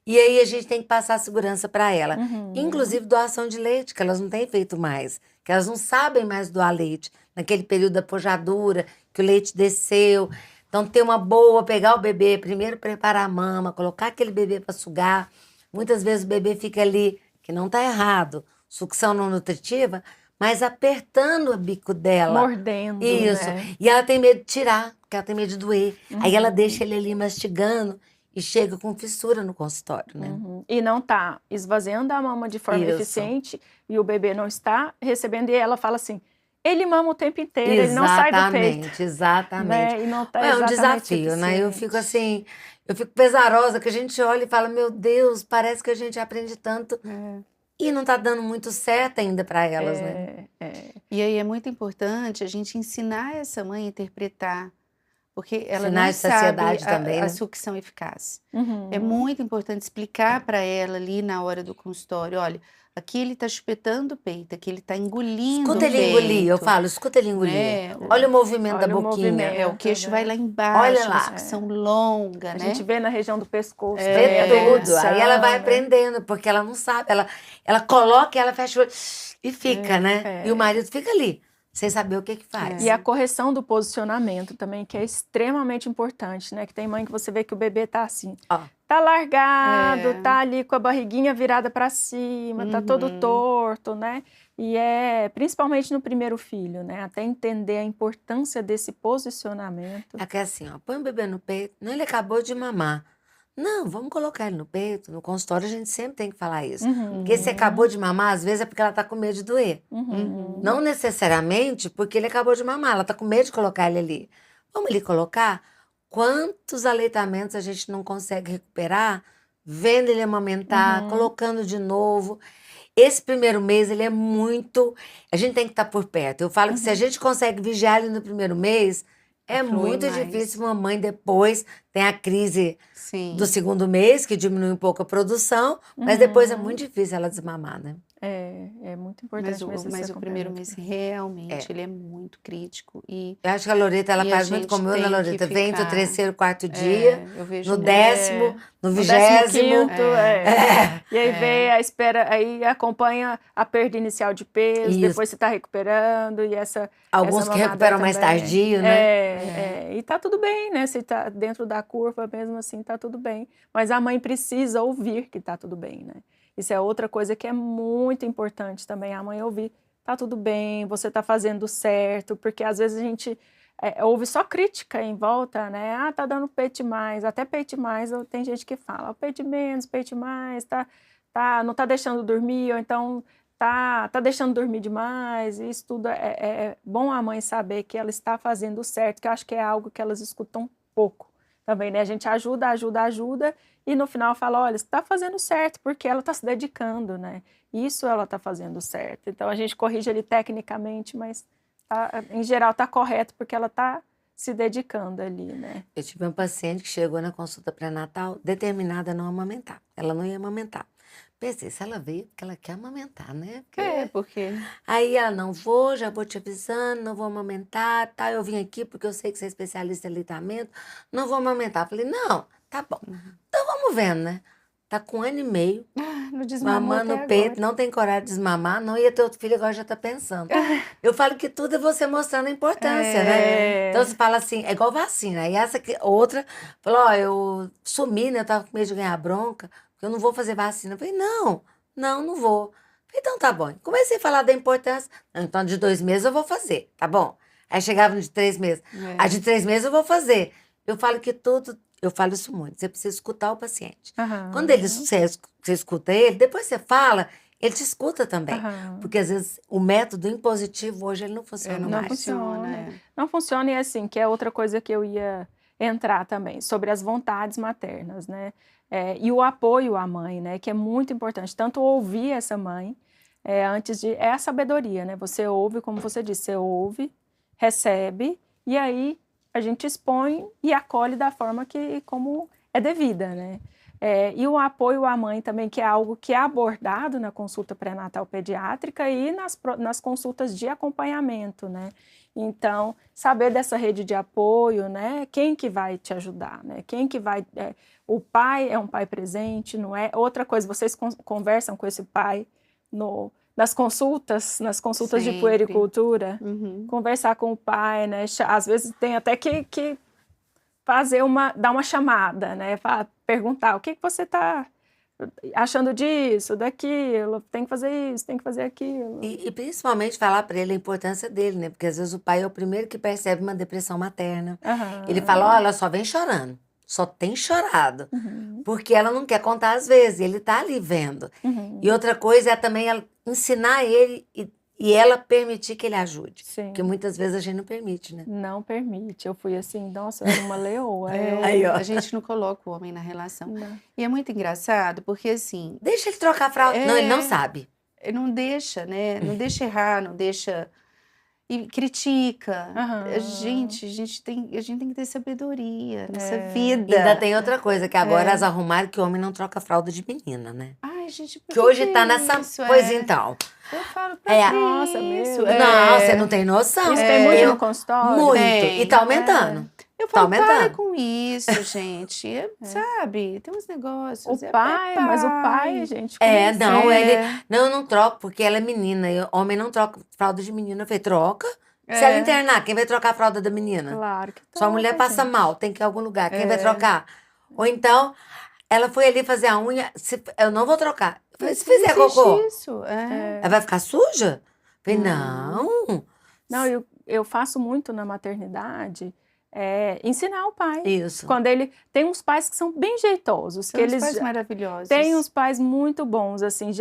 E aí a gente tem que passar segurança para ela. Inclusive doação de leite, que elas não têm feito mais. Que elas não sabem mais doar leite. Naquele período da pojadura, que o leite desceu. Então, ter uma boa, pegar o bebê, primeiro preparar a mama, colocar aquele bebê para sugar. Muitas vezes o bebê fica ali, que não está errado, sucção não nutritiva, mas apertando o bico dela. Mordendo, Isso. né? E ela tem medo de tirar, porque ela tem medo de doer. Aí ela deixa ele ali mastigando e chega com fissura no consultório, né? E não está esvaziando a mama de forma eficiente e o bebê não está recebendo. E ela fala assim, ele mama o tempo inteiro, ele não sai do peito. Exatamente. Né? E não tá É um exatamente desafio, né? Eu fico assim, eu fico pesarosa, que a gente olha e fala, meu Deus, parece que a gente aprende tanto. e não tá dando muito certo ainda para elas, né? E aí é muito importante a gente ensinar essa mãe a interpretar, porque ela Sinais não de sabe saciedade também, a né? sucção eficaz. É Uhum. muito importante explicar para ela ali na hora do consultório, olha, aqui ele está chupetando o peito, aqui ele está engolindo Escuta o ele engolir, eu peito, falo, escuta ele engolir. né? Olha o movimento da Olha o boquinha. É, o movimento, queixo vai né? lá Olha embaixo, uma lá. sucção longa, A né? gente vê na região do pescoço Vê também a tudo. Aí ela vai deglutição, né? aprendendo, porque ela não sabe. Ela coloca e ela fecha o olho e fica, né? E o marido fica ali, sem saber o que faz. E a correção do posicionamento também, que é extremamente importante, né? Que tem mãe que você vê que o bebê tá assim, Ó, tá largado, É. tá ali com a barriguinha virada para cima, tá todo torto, né? E principalmente no primeiro filho, né? Até entender a importância desse posicionamento. é que é assim, ó, põe o bebê no peito. Não, ele acabou de mamar. Não, vamos colocar ele no peito. No consultório a gente sempre tem que falar isso. Porque se acabou de mamar, às vezes é porque ela tá com medo de doer. Não necessariamente porque ele acabou de mamar, ela tá com medo de colocar ele ali. Vamos ali colocar? Quantos aleitamentos a gente não consegue recuperar vendo ele amamentar, colocando de novo? Esse primeiro mês, ele é muito... A gente tem que estar por perto. Eu falo que se a gente consegue vigiar ele no primeiro mês, é Flui muito mais. difícil uma mãe depois tem a crise Sim. do segundo mês, que diminui um pouco a produção, mas depois é muito difícil ela desmamar, né? É muito importante mesmo Mas esse o primeiro acompanhamento. mês realmente ele é muito crítico. E Eu acho que a Loreta, ela E a faz muito gente como eu, né, tem que Loreta? Vem do ficar- terceiro, quarto dia, eu vejo no muito. 10º, no No 20º. 15º, E aí vem a espera, aí acompanha a perda inicial de peso, Isso. depois você está recuperando, e Alguns essa que mamada recuperam mais também. tardio, né? E tá tudo bem, né? Se tá dentro da curva, mesmo assim, tá tudo bem. Mas a mãe precisa ouvir que tá tudo bem, né? Isso é outra coisa que é muito importante também, a mãe ouvir, tá tudo bem, você tá fazendo certo, porque às vezes a gente ouve só crítica em volta, né? Ah, tá dando peito demais, até peito demais, tem gente que fala, peito menos, peito mais, não tá deixando dormir, ou então tá deixando dormir demais, e isso tudo é bom a mãe saber que ela está fazendo certo, que eu acho que é algo que elas escutam pouco também, né? A gente ajuda, e no final fala, olha, você está fazendo certo, porque ela está se dedicando, né? Isso ela está fazendo certo. Então a gente corrige ali tecnicamente, mas em geral está correto, porque ela está se dedicando ali, né? Eu tive uma paciente que chegou na consulta pré-natal determinada a não amamentar. Ela não ia amamentar. Pensei, se ela veio, porque ela quer amamentar, né? Porque Aí ela, não vou, já vou te avisando, não vou amamentar, tá? Eu vim aqui porque eu sei que você é especialista em aleitamento, não vou amamentar. Falei, não, tá bom. Então vamos vendo, né? Tá com 1 ano e meio, não desmamou mamando até no peito, agora. não tem coragem de desmamar, não ia ter outro filho, agora já tá pensando. Eu falo que tudo é você mostrando a importância, né? Então você fala assim, é igual vacina. Aí essa aqui, outra falou, ó, eu sumi, né? Eu tava com medo de ganhar bronca, porque eu não vou fazer vacina. Eu falei, não vou. Falei, então tá bom. Comecei a falar da importância. Então, de 2 meses eu vou fazer, tá bom? Aí chegava no de 3 meses. A de 3 meses eu vou fazer. Eu falo que tudo, eu falo isso muito, você precisa escutar o paciente. Quando você escuta ele, depois você fala, ele te escuta também. Porque às vezes o método impositivo hoje ele não funciona não mais. funciona. Não funciona, e assim, que é outra coisa que eu ia entrar também, sobre as vontades maternas, né? E o apoio à mãe, né? Que é muito importante. Tanto ouvir essa mãe, é a sabedoria, né? Você ouve, como você disse, você ouve, recebe, e aí a gente expõe e acolhe da forma como é devida, né? E o apoio à mãe também, que é algo que é abordado na consulta pré-natal pediátrica e nas consultas de acompanhamento, né? Então, saber dessa rede de apoio, né? Quem que vai te ajudar, né? Quem que vai... o pai é um pai presente, não é? Outra coisa, vocês conversam com esse pai nas consultas de Sempre. puericultura, conversar com o pai, né? Às vezes tem até que dar uma chamada, né? Perguntar o que você está achando disso, daquilo, tem que fazer isso, tem que fazer aquilo. E principalmente falar para ele a importância dele, né? Porque às vezes o pai é o primeiro que percebe uma depressão materna. Ele fala, olha, ela só vem chorando, só tem chorado. Porque ela não quer contar às vezes, ele tá ali vendo. E outra coisa é também ela ensinar ele e ela permitir que ele ajude. Sim. Porque muitas vezes a gente não permite, né? Não permite. Eu fui assim, nossa, eu era uma leoa. Aí, ó. A gente não coloca o homem na relação. Não. E é muito engraçado, porque assim... Deixa ele trocar a fralda. Não, ele não sabe. não deixa, né? Não deixa errar, não deixa... E critica. Aham. A gente tem que ter sabedoria nessa Ainda vida. tem outra coisa, que agora elas arrumaram que homem não troca fralda de menina, né? Ai, gente, por Que hoje que tá nessa... isso? Pois então. Eu falo pra É. que Nossa, isso? meu. Não, você não tem noção. Isso tem muito Eu- no consultório? Muito. Tem. E tá aumentando. Eu Tá falo, para aumentando. com isso, gente. Sabe? Tem uns negócios. O pai, mas o pai, gente, como É, assim? não, É. ele... Não, eu não troco, porque ela é menina. E homem não troca fralda de menina. Eu falei, troca. Se ela internar, quem vai trocar a fralda da menina? Claro que Sua mulher troca, passa gente. mal, tem que ir a algum lugar. Quem vai trocar? Ou então, ela foi ali fazer a unha. Eu não vou trocar. Eu falei, se fizer cocô, Isso. ela vai ficar suja? Eu falei, não. Não, eu faço muito na maternidade ensinar o pai. Isso. Quando ele tem uns pais que são bem jeitosos, São que os eles pais maravilhosos. têm uns pais muito bons, assim.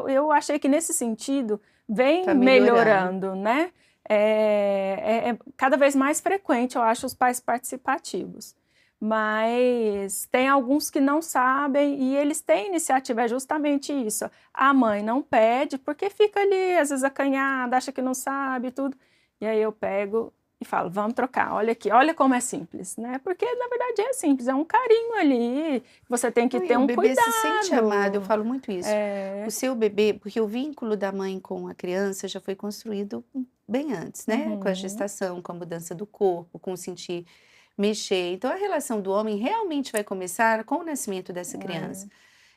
Eu achei que nesse sentido vem Tá melhorando, né? É cada vez mais frequente, eu acho, os pais participativos. Mas tem alguns que não sabem e eles têm iniciativa, é justamente isso. A mãe não pede porque fica ali, às vezes acanhada, acha que não sabe e tudo. E aí eu pego e falo, vamos trocar, olha aqui, olha como é simples, né? Porque na verdade é simples, é um carinho ali, você tem que Não, e ter o um bebê cuidado. se sente amado, eu falo muito isso. É, O seu bebê, porque o vínculo da mãe com a criança já foi construído bem antes, né? Com a gestação, com a mudança do corpo, com o sentir mexer. Então a relação do homem realmente vai começar com o nascimento dessa criança.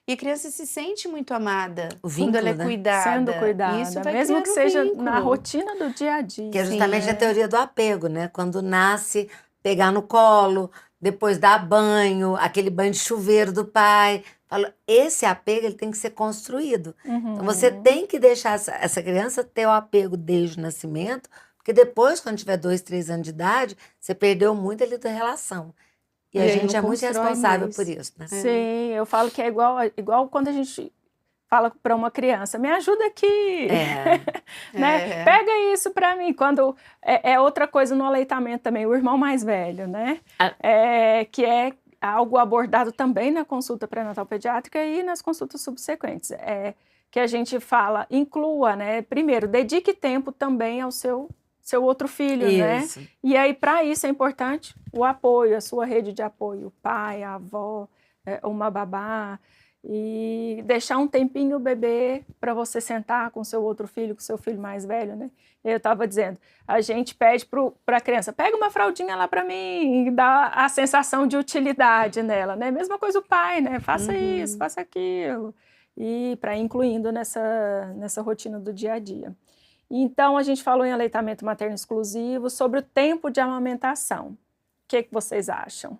E a criança se sente muito amada O quando ela é vínculo, né? cuidada. sendo cuidada, Isso vai mesmo que criando seja vínculo. na rotina do dia a dia. Que é justamente Sim. a teoria do apego, né? Quando nasce, pegar no colo, depois dar banho, aquele banho de chuveiro do pai. Falo, esse apego ele tem que ser construído. Então você tem que deixar essa criança ter o apego desde o nascimento, porque depois, quando tiver 2, 3 anos de idade, você perdeu muito ali da relação. E a aí gente não é muito constrói responsável mais. por isso, né? Sim, eu falo que é igual quando a gente fala para uma criança, me ajuda aqui, né? É. Pega isso para mim. Quando é outra coisa no aleitamento também, o irmão mais velho, né? Que é algo abordado também na consulta pré-natal pediátrica e nas consultas subsequentes. Que a gente fala, inclua, né? Primeiro, dedique tempo também ao seu outro filho, Isso. né? E aí, para isso é importante o apoio, a sua rede de apoio, o pai, a avó, uma babá, e deixar um tempinho o bebê para você sentar com seu outro filho, com seu filho mais velho, né? Eu estava dizendo, a gente pede para a criança, pega uma fraldinha lá para mim, e dá a sensação de utilidade nela, né? Mesma coisa o pai, né? Faça isso, faça aquilo. E para incluindo nessa rotina do dia a dia. Então, a gente falou em aleitamento materno exclusivo, sobre o tempo de amamentação. O que vocês acham?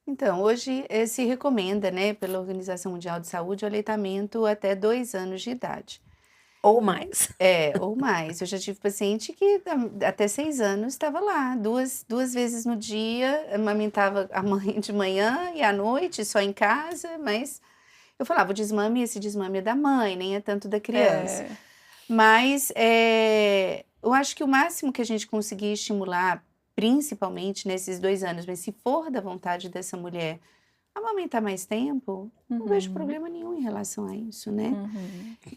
Então, hoje se recomenda, né, pela Organização Mundial de Saúde, o aleitamento até 2 anos de idade. Ou mais. Ou mais. Eu já tive paciente que até 6 anos estava lá, duas vezes no dia, amamentava a mãe de manhã e à noite, só em casa, mas eu falava, esse desmame é da mãe, nem é tanto da criança. Mas eu acho que o máximo que a gente conseguir estimular, principalmente nesses 2 anos, mas se for da vontade dessa mulher amamentar mais tempo, não vejo problema nenhum em relação a isso, né?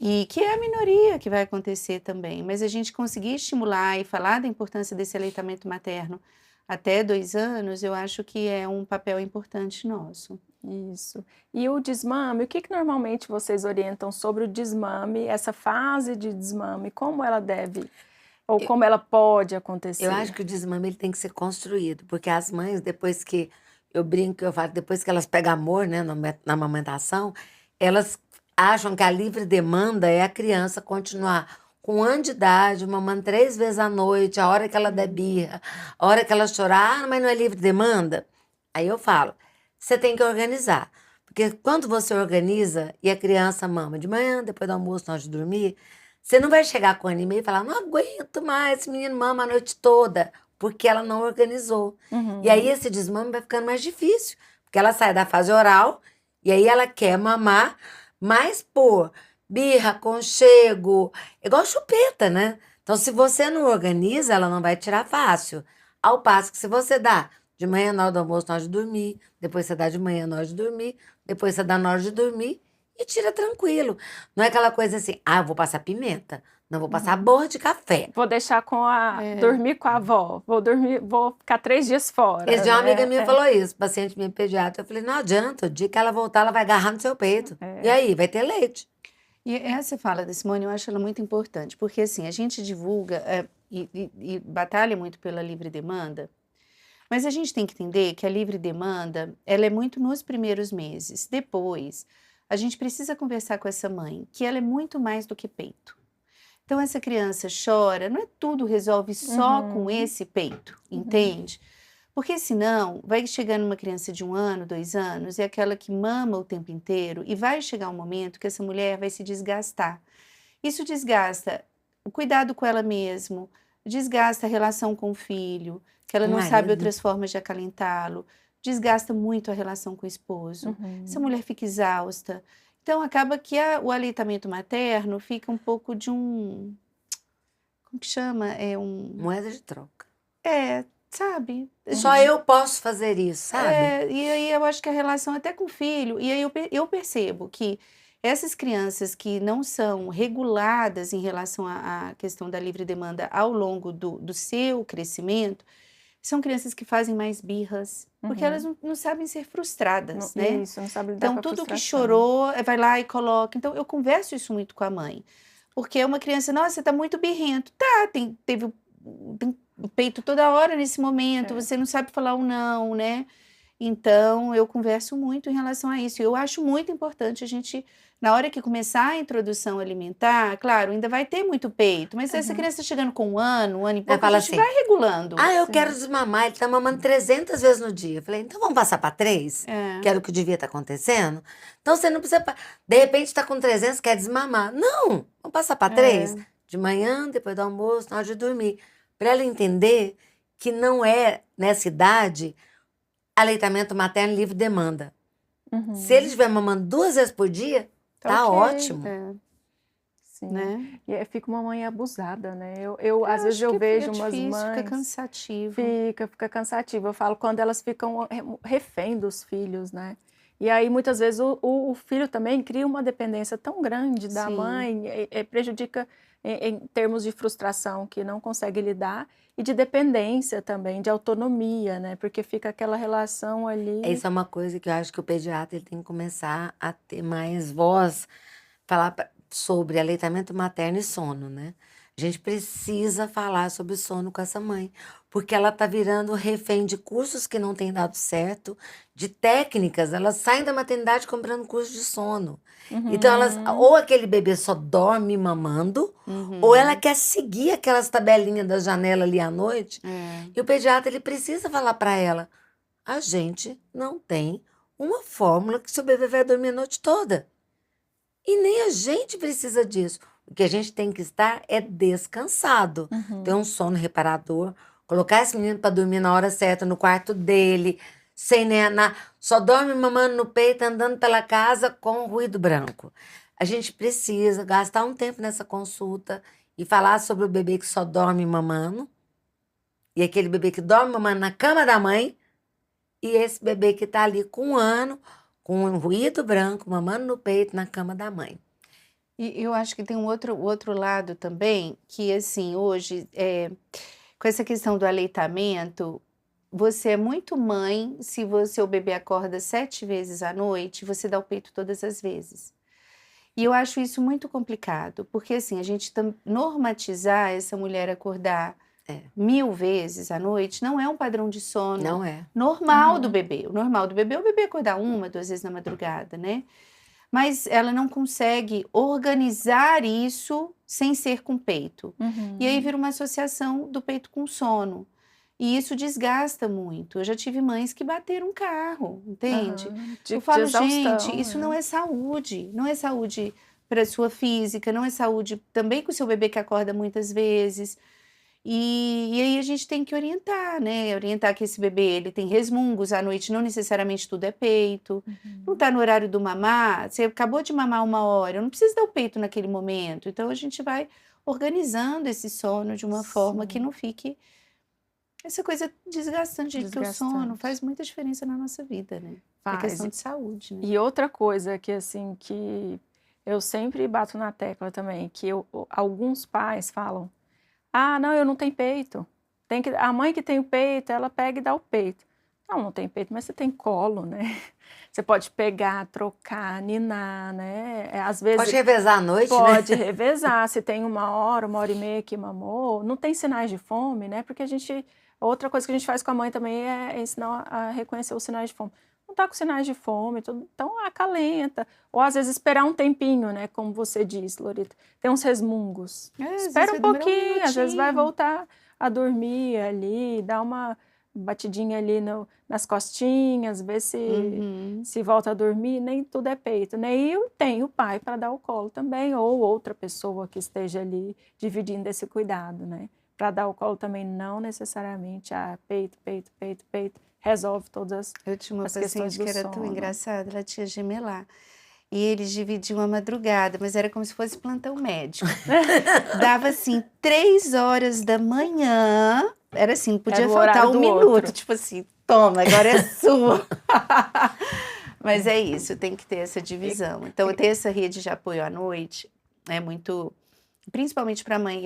E que é a minoria que vai acontecer também, mas a gente conseguir estimular e falar da importância desse aleitamento materno até 2 anos, eu acho que é um papel importante nosso. Isso. E o desmame, o que normalmente vocês orientam sobre o desmame, essa fase de desmame, como ela deve, ou como ela pode acontecer? Eu acho que o desmame ele tem que ser construído, porque as mães, depois que eu brinco, eu falo, depois que elas pegam amor, né, na amamentação, elas acham que a livre demanda é a criança continuar com 1 ano de idade, mamando 3 vezes à noite, a hora que ela der birra, a hora que ela chorar, mas não é livre demanda? Aí eu falo, você tem que organizar. Porque quando você organiza e a criança mama de manhã, depois do almoço, na hora de dormir, você não vai chegar com 1 ano e meio e falar, não aguento mais, esse menino mama a noite toda, porque ela não organizou. E aí esse desmame vai ficando mais difícil, porque ela sai da fase oral e aí ela quer mamar, mas por birra, conchego, igual chupeta, né? Então, se você não organiza, ela não vai tirar fácil. Ao passo que se você dá de manhã na hora do almoço, na hora de dormir, depois você dá de manhã na hora de dormir, depois você dá na hora de dormir, e tira tranquilo. Não é aquela coisa assim, eu vou passar pimenta, não vou passar borra de café. Vou deixar dormir com a avó, vou ficar 3 dias fora. Esse dia uma amiga minha É. falou isso, paciente minha pediatra. Eu falei, não adianta, o dia que ela voltar, ela vai agarrar no seu peito. E aí, vai ter leite. E essa fala da Simone, eu acho ela muito importante, porque assim, a gente divulga e batalha muito pela livre demanda, mas a gente tem que entender que a livre demanda, ela é muito nos primeiros meses. Depois, a gente precisa conversar com essa mãe, que ela é muito mais do que peito. Então, essa criança chora, não é tudo resolve só com esse peito, entende? Porque senão, vai chegando uma criança de 1 ano, 2 anos, é aquela que mama o tempo inteiro, e vai chegar um momento que essa mulher vai se desgastar. Isso desgasta o cuidado com ela mesma, desgasta a relação com o filho, que ela não sabe outras formas de acalentá-lo, desgasta muito a relação com o esposo. Essa mulher fica exausta. Então, acaba que o aleitamento materno fica um pouco de um... Como que chama? Moeda de troca. Sabe? Só eu posso fazer isso, sabe? E aí eu acho que a relação até com o filho, e aí eu percebo que essas crianças que não são reguladas em relação à questão da livre demanda ao longo do seu crescimento, são crianças que fazem mais birras, porque elas não sabem ser frustradas, né? Isso, não sabe lidar Então, com a tudo que frustração. chorou, vai lá e coloca. Então, eu converso isso muito com a mãe. Porque é uma criança, nossa, você tá muito birrento. Tem o peito toda hora nesse momento, você não sabe falar um não, né? Então, eu converso muito em relação a isso. Eu acho muito importante a gente, na hora que começar a introdução alimentar, claro, ainda vai ter muito peito, mas se essa criança chegando com 1 ano, 1 ano e pouco, a gente vai regulando. Eu quero desmamar, ele tá mamando 300 vezes no dia. Eu falei, então vamos passar para 3? Que era o que devia estar acontecendo. Então você não precisa, de repente tá com 300, quer desmamar. Não, vamos passar para 3? De manhã, depois do almoço, na hora de dormir. Para ela entender que não é, nessa idade, aleitamento materno livre demanda. Se ele estiver mamando 2 vezes por dia, tá ótimo. Sim. Né? E fica uma mãe abusada, né? Às vezes eu vejo umas difícil, mães... Fica cansativo. Fica cansativo. Eu falo quando elas ficam refém dos filhos, né? E aí, muitas vezes, o filho também cria uma dependência tão grande da mãe, prejudica em termos de frustração, que não consegue lidar, e de dependência também, de autonomia, né? Porque fica aquela relação ali... Isso é uma coisa que eu acho que o pediatra ele tem que começar a ter mais voz, falar sobre aleitamento materno e sono, né? A gente precisa falar sobre sono com essa mãe, porque ela tá virando refém de cursos que não têm dado certo, de técnicas, elas saem da maternidade comprando curso de sono. Então, ou aquele bebê só dorme mamando, ou ela quer seguir aquelas tabelinhas da janela ali à noite, e o pediatra ele precisa falar para ela, a gente não tem uma fórmula que seu bebê vai dormir a noite toda. E nem a gente precisa disso. O que a gente tem que estar é descansado. Ter um sono reparador. Colocar esse menino para dormir na hora certa no quarto dele. Sem só dorme mamando no peito, andando pela casa com ruído branco. A gente precisa gastar um tempo nessa consulta e falar sobre o bebê que só dorme mamando. E aquele bebê que dorme mamando na cama da mãe. E esse bebê que está ali com 1 ano... com um ruído branco, mamando no peito, na cama da mãe. E eu acho que tem um outro lado também, que assim, hoje, com essa questão do aleitamento, você é muito mãe se o seu bebê acorda 7 vezes à noite, você dá o peito todas as vezes. E eu acho isso muito complicado, porque assim, a gente normatizar essa mulher acordar 1000 vezes à noite não é um padrão de sono normal do bebê. O normal do bebê é o bebê acordar 1, 2 vezes na madrugada, né? Mas ela não consegue organizar isso sem ser com peito. E aí vira uma associação do peito com sono. E isso desgasta muito. Eu já tive mães que bateram um carro, entende? Eu falo, gente, isso não é saúde. Não é saúde para a sua física, não é saúde também com o seu bebê que acorda muitas vezes. E aí a gente tem que orientar, né? Orientar que esse bebê ele tem resmungos à noite, não necessariamente tudo é peito. Não está no horário do mamar, você acabou de mamar 1 hora, não precisa dar o peito naquele momento. Então a gente vai organizando esse sono de uma forma que não fique Essa coisa desgastante, que o sono Desgastante. faz muita diferença na nossa vida, né? É Faz. questão de saúde, né? E outra coisa que, assim, que eu sempre bato na tecla também, que alguns pais falam, ah, não, eu não tenho peito. A mãe que tem o peito, ela pega e dá o peito. Não, não tem peito, mas você tem colo, né? Você pode pegar, trocar, ninar, né? Às vezes Pode revezar à noite, pode né? revezar. Se tem 1 hora e meia que mamou, não tem sinais de fome, né? Porque outra coisa que a gente faz com a mãe também é ensinar a reconhecer os sinais de fome. Não tá com sinais de fome, então acalenta. Ou às vezes esperar um tempinho, né? Como você disse, Lorita. Tem uns resmungos. Às vezes Espera vai um demorar pouquinho, às vezes vai minutinho. voltar a dormir ali, dá uma batidinha ali nas costinhas, ver se volta a dormir. Nem tudo é peito, né? E tem o pai para dar o colo também, ou outra pessoa que esteja ali dividindo esse cuidado, né? Para dar o colo também, não necessariamente peito, peito, peito, peito, resolve todas Eu tinha uma as questões paciente do que era tão sono. engraçada, ela tinha gemelar. E eles dividiam a madrugada, mas era como se fosse plantão médico. Dava assim, 3 horas da manhã, era assim, podia Era o faltar horário um do minuto, outro. tipo assim, toma, agora é sua. Mas é isso, tem que ter essa divisão. Então, ter essa rede de apoio à noite é muito, principalmente para a mãe.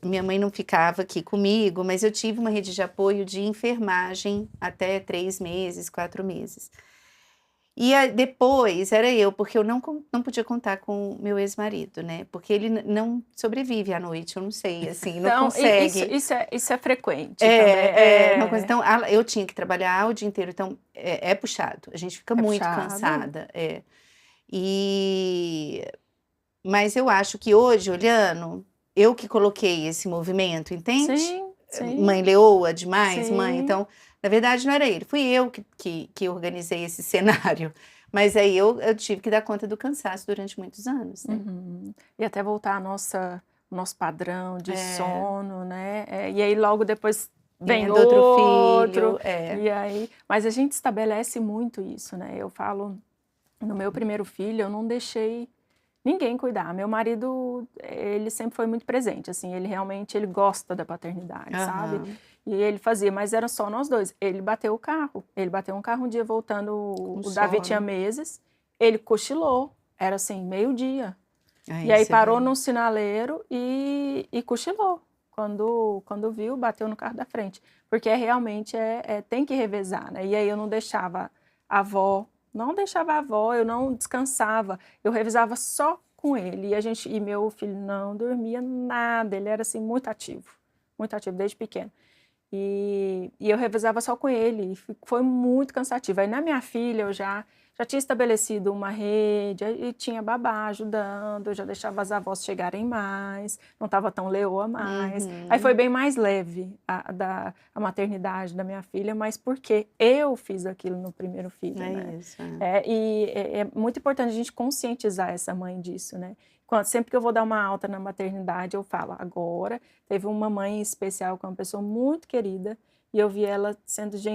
Minha mãe não ficava aqui comigo, mas eu tive uma rede de apoio de enfermagem até 3 meses, 4 meses. E depois era eu, porque eu não podia contar com meu ex-marido, né? Porque ele não sobrevive à noite, eu não sei, assim, não Então, consegue. isso é frequente também. Não, então, eu tinha que trabalhar o dia inteiro, então é puxado, a gente fica muito puxado. cansada. Mas eu acho que hoje, olhando, eu que coloquei esse movimento, entende? Sim. Mãe leoa demais, Sim. mãe. Então, na verdade, não era ele, fui eu que organizei esse cenário. Mas aí eu tive que dar conta do cansaço durante muitos anos, né? E até voltar ao nosso padrão de sono, né? E aí logo depois vem outro filho. E aí, mas a gente estabelece muito isso, né? Eu falo, no meu primeiro filho, eu não deixei ninguém cuidar. Meu marido, ele sempre foi muito presente, assim, ele gosta da paternidade, sabe? E ele fazia, mas era só nós dois. Ele bateu um carro um dia voltando, o Davi tinha meses, ele cochilou, era assim, meio-dia. E aí parou num sinaleiro e cochilou. Quando viu, bateu no carro da frente. Porque realmente tem que revezar, né? E aí eu não deixava a avó, eu não descansava, eu revisava só com ele. E meu filho não dormia nada, ele era assim muito ativo desde pequeno. E eu revezava só com ele, e foi muito cansativo. Aí na minha filha eu já tinha estabelecido uma rede, e tinha babá ajudando, eu já deixava as avós chegarem mais, não estava tão leoa mais. Aí foi bem mais leve a maternidade da minha filha, mas porque eu fiz aquilo no primeiro filho, né? Isso. E é muito importante a gente conscientizar essa mãe disso, né? Sempre que eu vou dar uma alta na maternidade, eu falo, agora teve uma mãe especial, com uma pessoa muito querida, e eu vi ela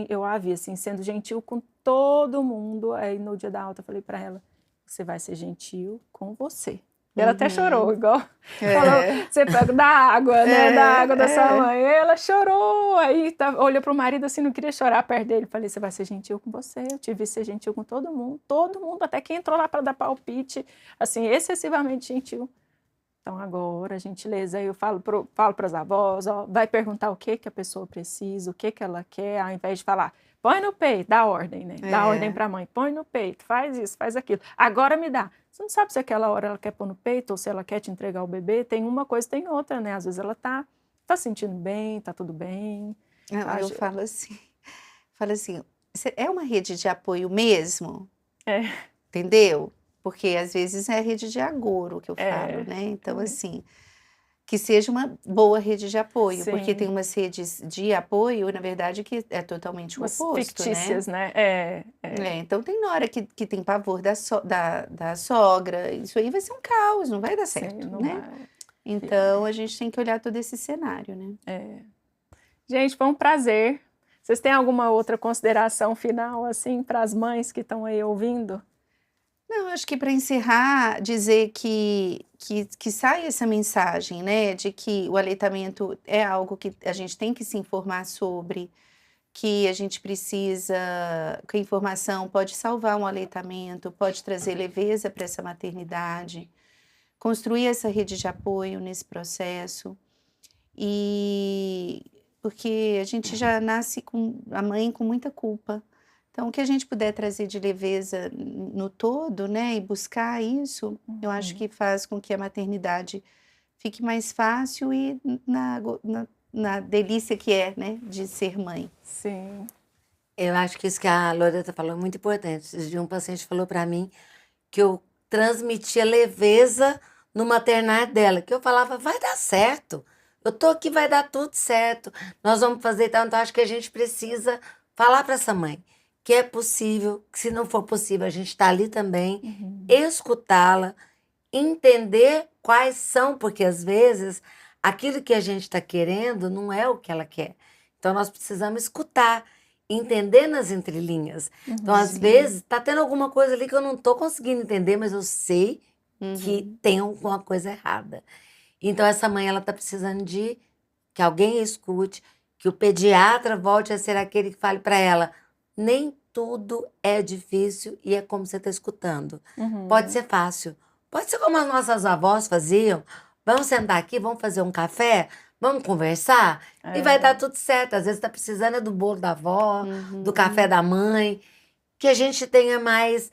eu a vi assim, sendo gentil com todo mundo. Aí no dia da alta eu falei para ela, você vai ser gentil com você. E ela até chorou, igual falou, você pega da água, né, da água da sua mãe. E ela chorou, aí olhou pro marido assim, não queria chorar perto dele. Falei, você vai ser gentil com você, eu te vi ser gentil com todo mundo, até quem entrou lá para dar palpite, assim, excessivamente gentil. Então, agora, gentileza, aí eu falo para as avós, vai perguntar o que a pessoa precisa, o que ela quer, ao invés de falar, põe no peito, dá ordem, né? Dá ordem para a mãe, põe no peito, faz isso, faz aquilo. Agora me dá. Você não sabe se aquela hora ela quer pôr no peito ou se ela quer te entregar o bebê. Tem uma coisa, tem outra, né? Às vezes ela tá sentindo bem, tá tudo bem. Eu falo assim, é uma rede de apoio mesmo? Entendeu? Porque às vezes é rede de agouro que eu falo, né? Então, assim, que seja uma boa rede de apoio, porque tem umas redes de apoio, na verdade, que é totalmente o oposto, fictícias, né? Então tem na hora que tem pavor da sogra, isso aí vai ser um caos, não vai dar certo, né? Vai. Então a gente tem que olhar todo esse cenário, né? Gente, foi um prazer. Vocês têm alguma outra consideração final, assim, para as mães que estão aí ouvindo? Não, acho que para encerrar, dizer que sai essa mensagem, né, de que o aleitamento é algo que a gente tem que se informar sobre, que a gente precisa, que a informação pode salvar um aleitamento, pode trazer leveza para essa maternidade, construir essa rede de apoio nesse processo, e porque a gente já nasce com a mãe com muita culpa. Então, o que a gente puder trazer de leveza no todo, né, e buscar isso, eu acho que faz com que a maternidade fique mais fácil e na delícia que é, né, de ser mãe. Sim. Eu acho que isso que a Loreta falou é muito importante. Esses dias um paciente falou para mim que eu transmitia leveza no maternar dela, que eu falava, vai dar certo, eu tô aqui, vai dar tudo certo, nós vamos fazer tal. Então, acho que a gente precisa falar para essa mãe que é possível, que se não for possível, a gente está ali também, escutá-la, entender quais são, porque às vezes aquilo que a gente está querendo não é o que ela quer. Então, nós precisamos escutar, entender nas entrelinhas. Então, às vezes, está tendo alguma coisa ali que eu não estou conseguindo entender, mas eu sei que tem alguma coisa errada. Então, essa mãe, ela está precisando de que alguém a escute, que o pediatra volte a ser aquele que fale para ela, nem tudo é difícil e é como você está escutando. Pode ser fácil. Pode ser como as nossas avós faziam. Vamos sentar aqui, vamos fazer um café, vamos conversar e vai dar tudo certo. Às vezes está precisando do bolo da avó, do café da mãe. Que a gente tenha mais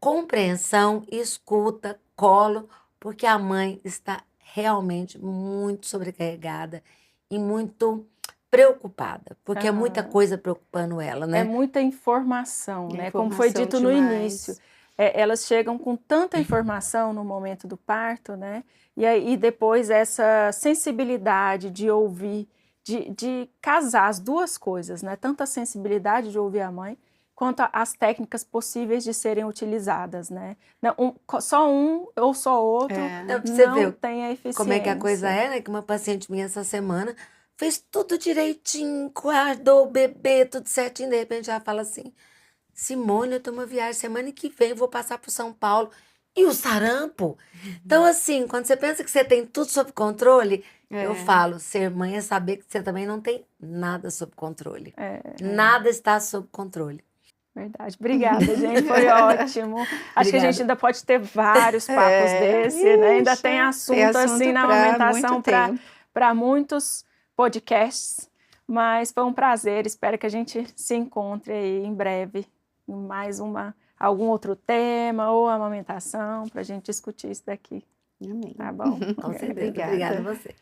compreensão, escuta, colo, porque a mãe está realmente muito sobrecarregada e muito preocupada, porque é muita coisa preocupando ela, né? É muita informação, né? Como foi dito no início. Elas chegam com tanta informação no momento do parto, né? E aí depois essa sensibilidade de ouvir, de casar as duas coisas, né? Tanto a sensibilidade de ouvir a mãe, quanto as técnicas possíveis de serem utilizadas, né? Não, só um ou só outro não tem a eficiência. Como é que a coisa é, né? Que uma paciente minha essa semana fez tudo direitinho, guardou o bebê, tudo certinho. De repente ela fala assim, Simone, eu tô uma viagem semana que vem, vou passar por São Paulo. E o sarampo? Então, assim, quando você pensa que você tem tudo sob controle, eu falo, ser mãe é saber que você também não tem nada sob controle. Nada está sob controle. Verdade. Obrigada, gente. Foi ótimo. Acho que a gente ainda pode ter vários papos desse, né? Ainda tem assunto assim na amamentação para muitos podcasts, mas foi um prazer. Espero que a gente se encontre aí em breve em mais algum outro tema ou amamentação para a gente discutir isso daqui. Amém. Tá bom? Com certeza. Obrigada a você.